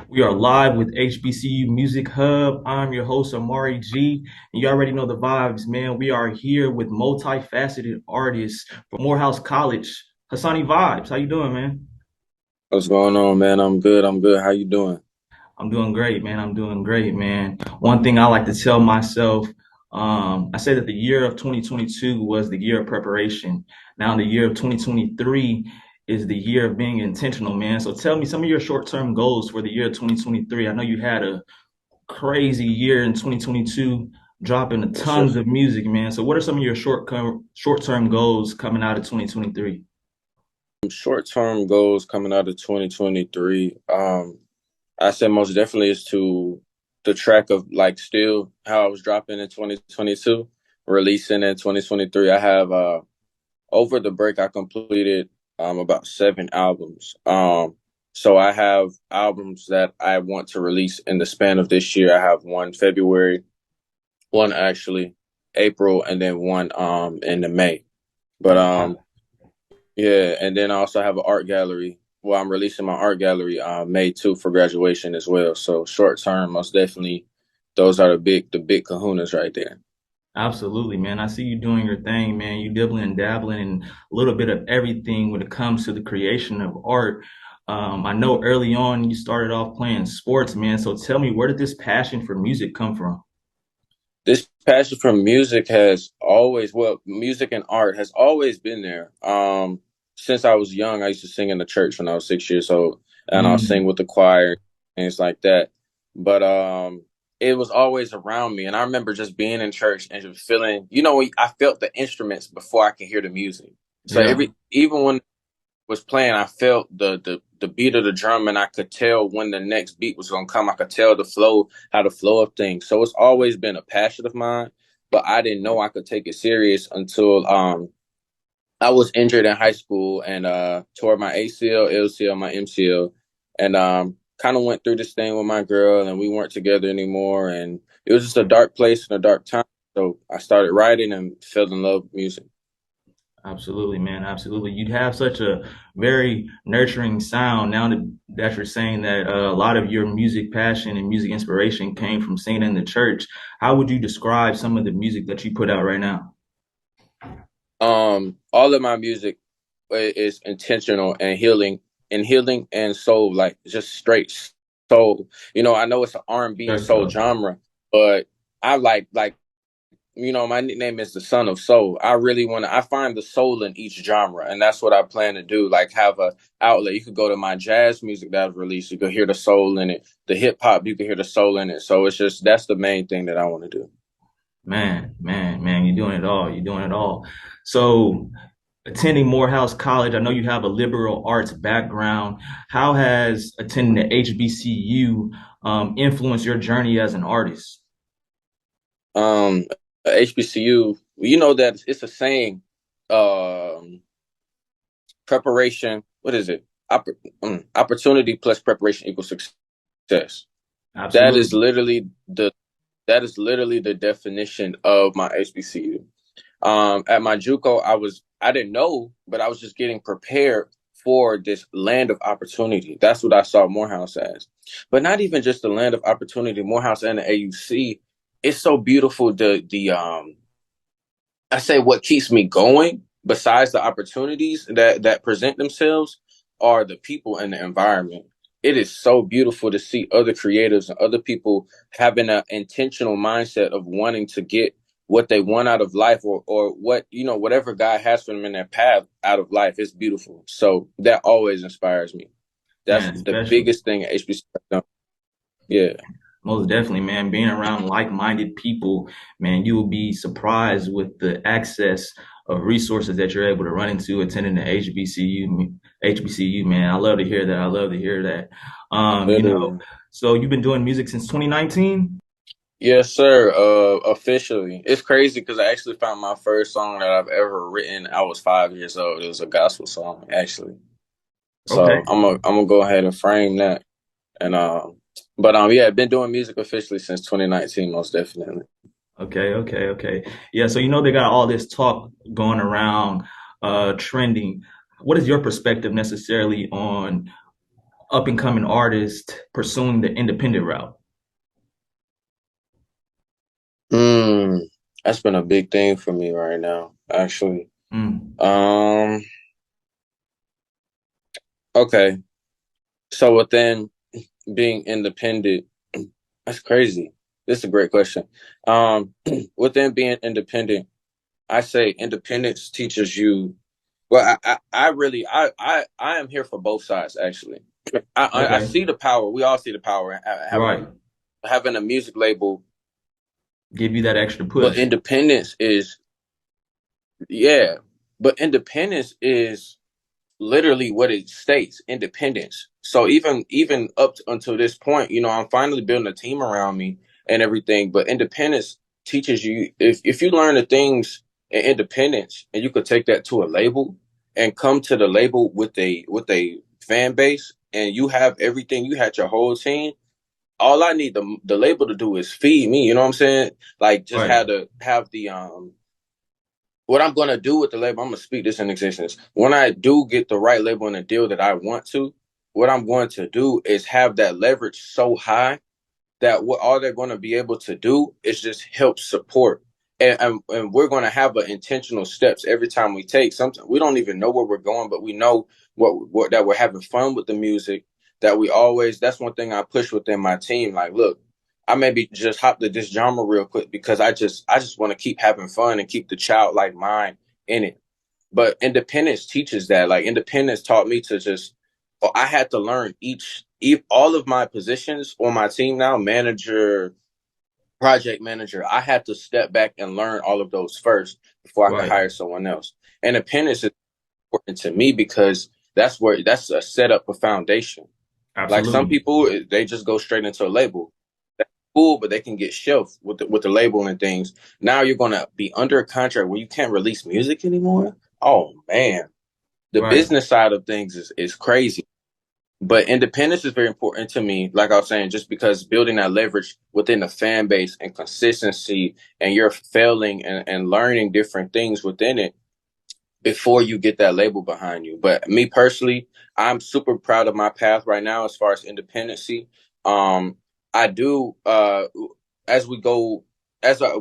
We are live with HBCU Music Hub. I'm your host, Omari G. And you already know the vibes, man. We are here with multifaceted artists from Morehouse College. HASANI Vibes. How you doing, man? What's going on, man? I'm good. I'm good. How you doing? I'm doing great, man. I'm doing great, man. One thing I like to tell myself, I say that the year of 2022 was the year of preparation. Now the year of 2023 is the year of being intentional, man. So tell me some of your short-term goals for the year of 2023. I know you had a crazy year in 2022, dropping a Yes, sir. tons of music, man. So what are some of your short-term goals coming out of 2023? Short-term goals coming out of 2023. I said most definitely is to the track of like still how I was dropping in 2022, releasing in 2023. I have over the break I completed about 7 albums. So I have albums that I want to release in the span of this year. I have one February, one actually April, and then one in the May. But Yeah, and then I also have an art gallery. Well, I'm releasing my art gallery May 2 for graduation as well. So short term, most definitely, those are the big kahunas right there. Absolutely, man. I see you doing your thing, man. You dibbling and dabbling in a little bit of everything when it comes to the creation of art. I know early on you started off playing sports, man. So tell me, where did this passion for music come from? This passion for music has always, well, music and art has always been there. Since I was young, I used to sing in the church when I was 6 years old, and I'll sing Mm, with the choir, things like that. But it was always around me, and I remember just being in church and just feeling, I felt the instruments before I could hear the music. So yeah. even when was playing, I felt the beat of the drum, and I could tell when the next beat was gonna come. I could tell the flow, how the flow of things. So it's always been a passion of mine, but I didn't know I could take it serious until I was injured in high school and tore my ACL, LCL, my MCL, and kind of went through this thing with my girl, and we weren't together anymore, and it was just a dark place and a dark time. So I started writing and fell in love with music. Absolutely, man. Absolutely. You'd have such a very nurturing sound now that you're saying that a lot of your music passion and music inspiration came from singing in the church. How would you describe some of the music that you put out right now? All of my music is intentional and healing and soul, like just straight soul. I know it's an R&B and There you soul go. genre, but I like my nickname is the son of soul. I really I find the soul in each genre, and that's what I plan to do. Like have a outlet. You could go to my jazz music that I've released. You could hear the soul in it. The hip hop, you could hear the soul in it. So it's just that's the main thing that I want to do. Man, you're doing it all. You're doing it all. So, attending Morehouse College, I know you have a liberal arts background. How has attending the HBCU influenced your journey as an artist? Um, HBCU, you know that it's a saying. Um, Preparation. What is it? Opportunity plus preparation equals success. That is Absolutely. literally the that is literally the definition of my HBCU. At my JUCO, I didn't know, but I was just getting prepared for this land of opportunity. That's what I saw Morehouse as. But not even just the land of opportunity, Morehouse and the AUC. It's so beautiful. The I say what keeps me going, besides the opportunities that present themselves, are the people and the environment. It is so beautiful to see other creatives and other people having an intentional mindset of wanting to get what they want out of life, or what, whatever God has for them in their path out of life. It's beautiful. So that always inspires me. That's Man, the especially. biggest thing at HBC. Yeah. Most definitely, man. Being around like-minded people, man, you will be surprised with the access of resources that you're able to run into attending the HBCU. HBCU, man. I love to hear that. I love to hear that. Literally. So you've been doing music since 2019? Yes, sir. Officially, it's crazy because I actually found my first song that I've ever written. I was 5 years old. It was a gospel song, actually. Okay. So I'm gonna go ahead and frame that. And but yeah, I've been doing music officially since 2019, most definitely. Okay. Yeah, so they got all this talk going around trending. What is your perspective necessarily on up and coming artist pursuing the independent route? Mm, that's been a big thing for me right now, actually. Mm, Um, okay. So within being independent, that's crazy. This is a great question. Um, within being independent, I say independence teaches you. Well, I really, I am here for both sides. Actually, I okay. see the power. We all see the power in Right. having a music label, Give you that extra but push. independence is yeah, but independence is literally what it states, independence. So even until this point, I'm finally building a team around me and everything, but independence teaches you, if you learn the things in independence and you could take that to a label and come to the label with a fan base, and you have everything, you had your whole team. All I need the label to do is feed me, you know what I'm saying? Like, just Right. have the what I'm going to do with the label, I'm going to speak this in existence. When I do get the right label and a deal that I want to, what I'm going to do is have that leverage so high that what all they're going to be able to do is just help support. And we're going to have intentional steps every time we take. Something we don't even know where we're going, but we know what that we're having fun with the music. That we always. That's one thing I push within my team. Like, look, I maybe just hop to this genre real quick because I just want to keep having fun and keep the childlike mind in it. But independence teaches that. Like, independence taught me to just. I had to learn all of my positions on my team now, manager, project manager. I had to step back and learn all of those first before I could Right. hire someone else. And independence is important to me because that's a setup, a foundation. Like, some Absolutely. people, they just go straight into a label. That's cool, but they can get shelved with the label and things. Now you're gonna be under a contract where you can't release music anymore. Oh man, the Right. business side of things is crazy. But independence is very important to me, like I was saying, just because building that leverage within the fan base and consistency, and you're failing and learning different things within it before you get that label behind you. But me personally, I'm super proud of my path right now as far as independency. Um, I do as we go,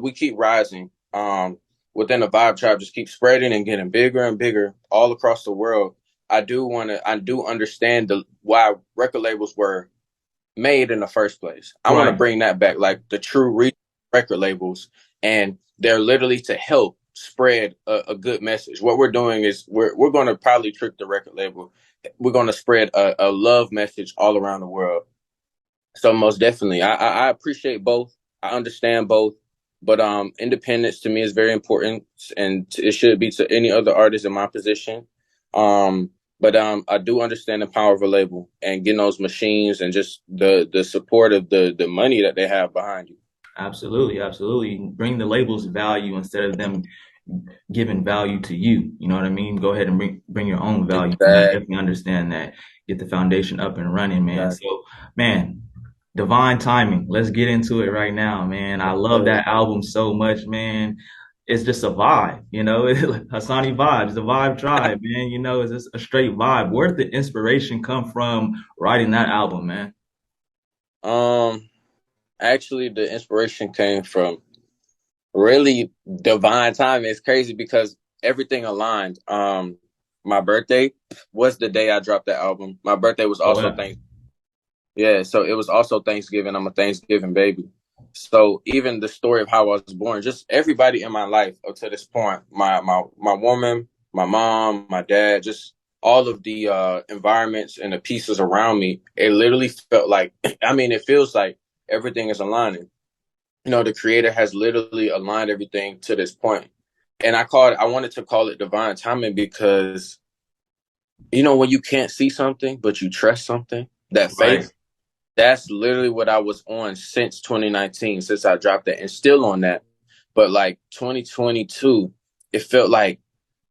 we keep rising. Within the Vibe Tribe, just keep spreading and getting bigger and bigger all across the world. I do understand the why record labels were made in the first place. I want to Right. bring that back, like the true record labels, and they're literally to help spread a good message. What we're doing is we're going to probably trick the record label. We're going to spread a love message all around the world. So most definitely, I appreciate both. I understand both, but independence to me is very important, and it should be to any other artist in my position. But I do understand the power of a label and getting those machines and just the support of the money that they have behind you. Absolutely. Absolutely. Bring the labels value instead of them giving value to you. You know what I mean? Go ahead and bring your own value, man. I Exactly. definitely understand that. Get the foundation up and running, man. So, man, divine timing. Let's get into it right now, man. I love that album so much, man. It's just a vibe, you know. Hasani vibes, the vibe tribe, man. You know, it's just a straight vibe. Where did the inspiration come from writing that album, man? Um, Actually, the inspiration came from really divine timing. It's crazy because everything aligned. My birthday was the day I dropped that album. My birthday was Oh, also yeah. Thanksgiving. Yeah, so it was also Thanksgiving. I'm a Thanksgiving baby. So even the story of how I was born, just everybody in my life up to this point, my woman, my mom, my dad, just all of the environments and the pieces around me, it literally felt like, I mean, it feels like everything is aligning. The creator has literally aligned everything to this point. And I wanted to call it divine timing because, when you can't see something, but you trust something, that Right. faith, that's literally what I was on since 2019, since I dropped it, and still on that. But like 2022, it felt like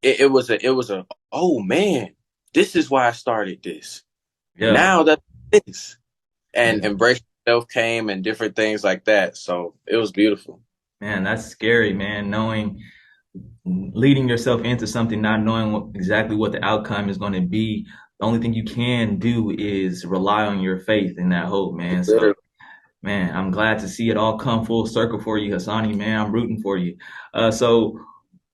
it was a oh man, this is why I started this. Yeah. Now that this and Yeah. embrace yourself came and different things like that. So it was beautiful. Man, that's scary, man. Knowing leading yourself into something, not knowing exactly what the outcome is going to be. only thing you can do is rely on your faith and that hope, man. So, Literally. man, I'm glad to see it all come full circle for you, Hasani, man. I'm rooting for you. So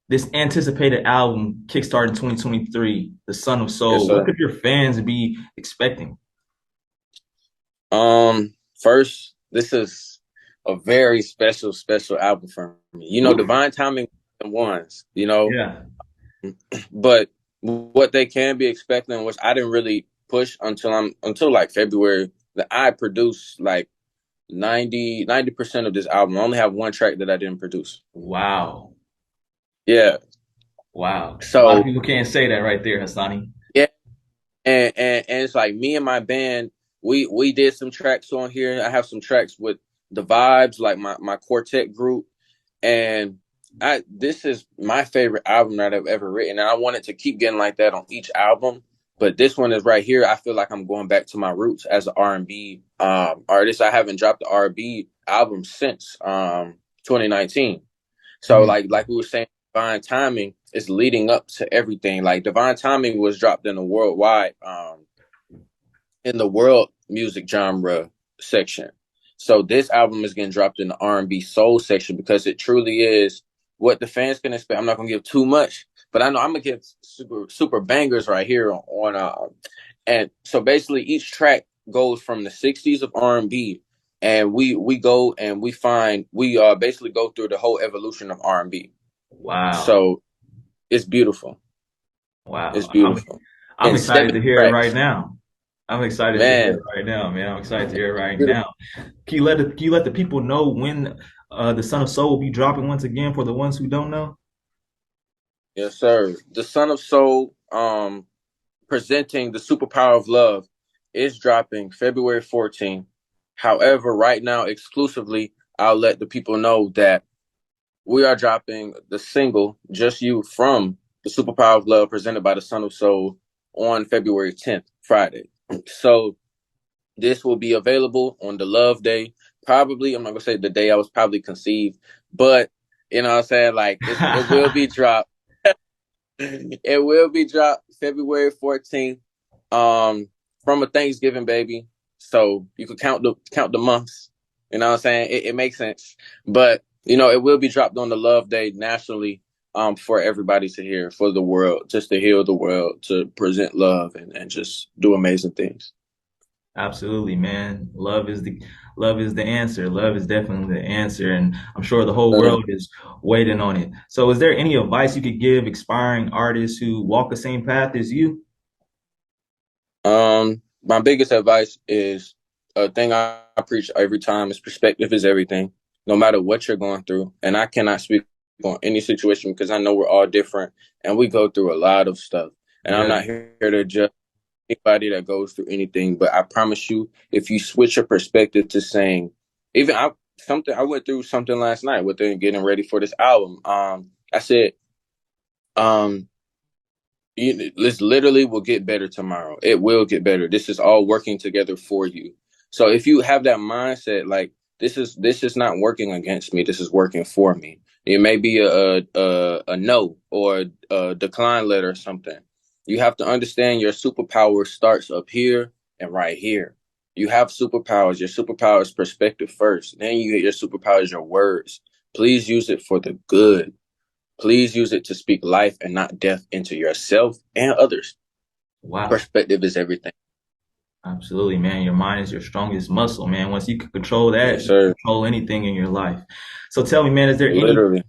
this anticipated album kickstarted in 2023, The Son of Yes, Soul. What sir. could your fans be expecting? First, this is a very special album for me. You know, Ooh, Divine Timing the ones, you know, yeah. but what they can be expecting, which I didn't really push until like February, that I produced like 90% of this album. I only have one track that I didn't produce. Wow. Yeah. Wow. A lot of So people can't say that right there, Hasani. yeah, and it's like me and my band, we did some tracks on here. I have some tracks with the Vibes, like my quartet group, and I this is my favorite album that I've ever written, and I wanted to keep getting like that on each album. But this one is right here. I feel like I'm going back to my roots as an R&B artist. I haven't dropped the R&B album since 2019. So Mhm. like we were saying, Divine Timing is leading up to everything. Like Divine Timing was dropped in the worldwide in the world music genre section. So this album is getting dropped in the R&B soul section because it truly is what the fans can expect. I'm not gonna give too much, but I know I'm gonna give super bangers right here on and so basically each track goes from the 60s of R&B, and we go and we find we basically go through the whole evolution of R&B. Wow. So it's beautiful. It's Wow. beautiful. I'm And excited seven to hear it right tracks, now. I'm excited to hear man. it right now, man. I'm excited to hear it right Beautiful. now. Can you let the people know when the Son of Soul will be dropping once again for the ones who don't know? Yes, sir. The Son of Soul, presenting the superpower of love, is dropping February 14th. However, right now, exclusively, I'll let the people know that we are dropping the single "Just You" from the Superpower of Love, presented by the Son of Soul, on February 10th, Friday. So this will be available on the Love Day. Probably, I'm not gonna say the day I was probably conceived, but you know what I'm saying? Like it will be dropped. It will be dropped February 14th. Um, from a Thanksgiving baby. So you could count the months. You know what I'm saying? It makes sense. But you know, it will be dropped on the Love Day nationally, for everybody to hear, for the world, just to heal the world, to present love and just do amazing things. Absolutely, man. Love is the answer. Love is definitely the answer, and I'm sure the whole Uh, world is waiting on it. So, is there any advice you could give aspiring artists who walk the same path as you? my biggest advice is a thing I preach every time is perspective is everything, no matter what you're going through. And I cannot speak on any situation because I know we're all different and we go through a lot of stuff. And I'm Yeah. not here to judge anybody that goes through anything, but I promise you, if you switch your perspective to saying, even I went through something last night with getting ready for this album. I said, um, this literally will get better tomorrow. It will get better. This is all working together for you. So if you have that mindset, like this is not working against me. This is working for me. It may be a no or a decline letter or something. You have to understand your superpower starts up here and right here. You have superpowers. Your superpower is perspective first. Then you get your superpowers, your words. Please use it for the good. Please use it to speak life and not death into yourself and others. Wow. Perspective is everything. Absolutely, man. Your mind is your strongest muscle, man. Once you can control that, Yes, you can sir. control anything in your life. So tell me, man, Literally.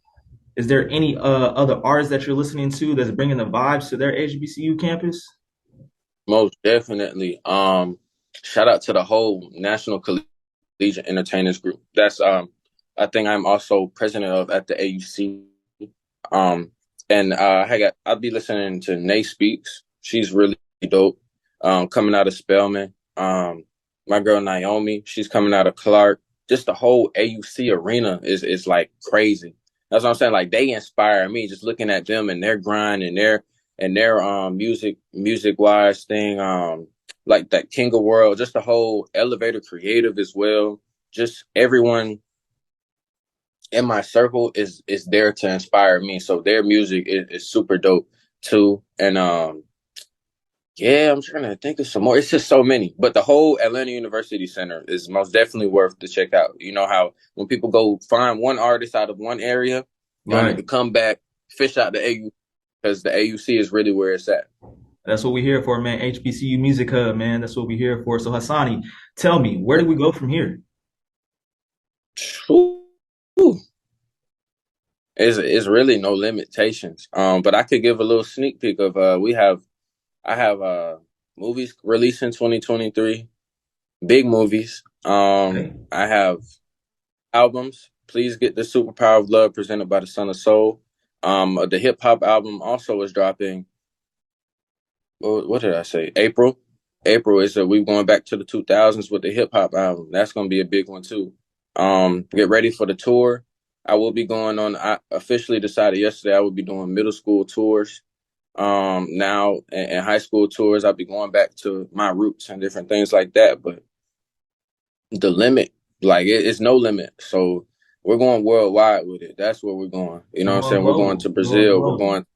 is there any other artists that you're listening to that's bringing the vibes to their HBCU campus? Most definitely. Shout out to the whole National Collegiate Entertainers Group. That's I think I'm also president of at the AUC. Um and I'll be listening to Nay Speaks. She's really dope. Coming out of Spelman. My girl Naomi, she's coming out of Clark. Just the whole AUC arena is like crazy. That's what I'm saying. Like they inspire me just looking at them and their grind and their music wise thing, like that King of World, just the whole Elevator Creative as well. Just everyone in my circle is there to inspire me. So their music is super dope too. And Yeah, I'm trying to think of some more. It's just so many. But the whole Atlanta University Center is most definitely worth to check out. You know how when people go find one artist out of one area, y'all need Right. to come back, fish out the AU because the AUC is really where it's at. That's what we're here for, man. HBCU Music Hub, man. That's what we're here for. So Hassani, tell me, where do we go from here? Ooh, it's really no limitations. But I could give a little sneak peek of I have movies released in 2023, big movies. Okay. I have albums. Please get the Superpower of Love presented by the Son of Soul. The hip hop album also is dropping. What did I say? April. April is we going back to the 2000s with the hip hop album. That's going to be a big one too. Get ready for the tour. I will be going on. I officially decided yesterday I will be doing middle school tours. Now and high school tours. I'll be going back to my roots and different things like that. But the limit, like it's no limit. So we're going worldwide with it. That's where we're going. You know We're what I'm going saying? We're going to global. We're going Brazil. We're global. going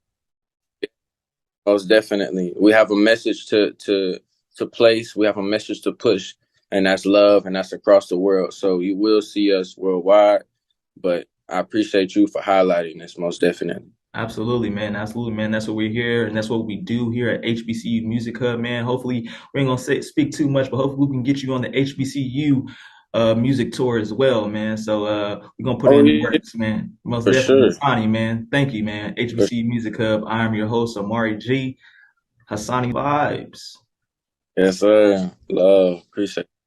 most definitely. We have a message to place. We have a message to push, and that's love, and that's across the world. So you will see us worldwide. But I appreciate you for highlighting this most definitely. Absolutely, man. Absolutely, man. That's what we're here, and that's what we do here at HBCU Music Hub, man. Hopefully, we ain't gonna speak too much, but hopefully, we can get you on the HBCU music tour as well, man. So we're gonna put it Oh in the yeah, works, man. Most for definitely, sure. Hassani, man. Thank you, man. For, HBCU Music Hub. I am your host, Omari G. Hassani vibes. yes, sir. Love. Appreciate it.